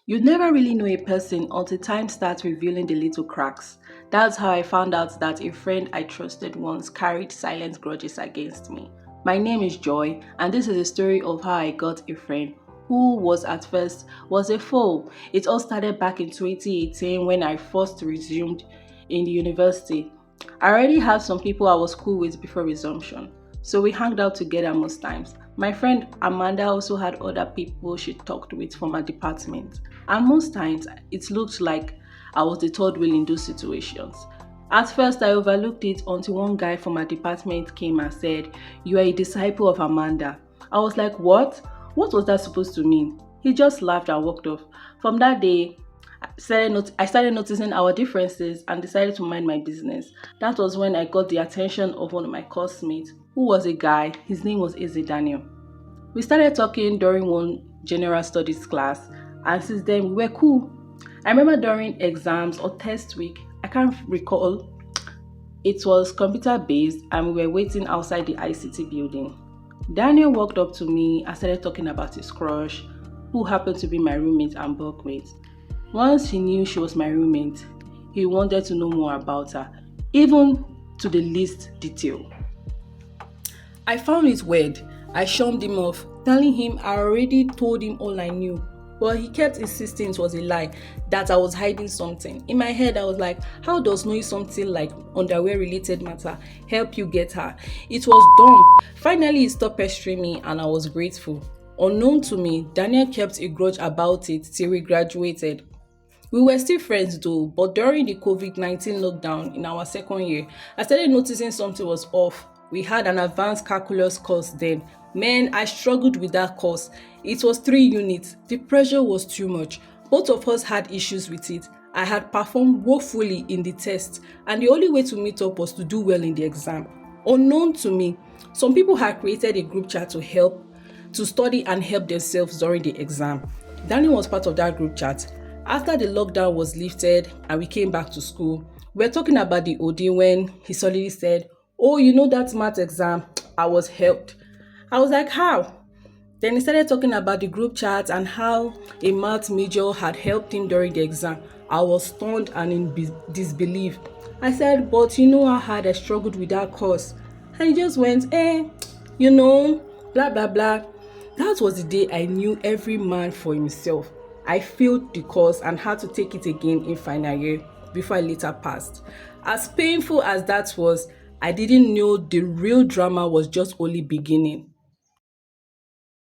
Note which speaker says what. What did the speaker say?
Speaker 1: You never really know a person until time starts revealing the little cracks. That's how I found out that a friend I trusted once carried silent grudges against me. My name is Joy, and this is a story of how I got a friend who was at first was a foe. It all started back in 2018 when I first resumed in the university. I already had some people I was cool with before resumption, so we hanged out together most times. My friend Amanda also had other people she talked with from her department, and most times it looked like I was the third wheel in those situations. At first, I overlooked it until one guy from her department came and said, "You are a disciple of Amanda." I was like, "What? What was that supposed to mean?" He just laughed and walked off. From that day, I started noticing our differences and decided to mind my business. That was when I got the attention of one of my classmates, who was a guy. His name was Izzy Daniel. We started talking during one general studies class, and since then we were cool. I remember during exams or test week, I can't recall, it was computer based and we were waiting outside the ICT building. Daniel walked up to me and started talking about his crush, who happened to be my roommate and bunkmate. Once he knew she was my roommate, he wanted to know more about her, even to the least detail. I found it weird. I shunned him off, telling him I already told him all I knew. But he kept insisting it was a lie, that I was hiding something. In my head, I was like, how does knowing something like underwear related matter help you get her? It was dumb. Finally, he stopped pestering me and I was grateful. Unknown to me, Daniel kept a grudge about it till we graduated. We were still friends though, but during the COVID-19 lockdown in our second year, I started noticing something was off. We had an advanced calculus course then. Man, I struggled with that course. It was 3 units. The pressure was too much. Both of us had issues with it. I had performed woefully in the test, and the only way to meet up was to do well in the exam. Unknown to me, some people had created a group chat to study and help themselves during the exam. Danny was part of that group chat. After the lockdown was lifted and we came back to school, we were talking about the OD when he suddenly said, "Oh, you know that math exam? I was helped." I was like, "How?" Then he started talking about the group chat and how a math major had helped him during the exam. I was stunned and in disbelief. I said, "But you know how hard I struggled with that course." And he just went, you know, blah, blah, blah. That was the day I knew every man for himself. I failed the course and had to take it again in final year before I later passed. As painful as that was, I didn't know the real drama was just only beginning.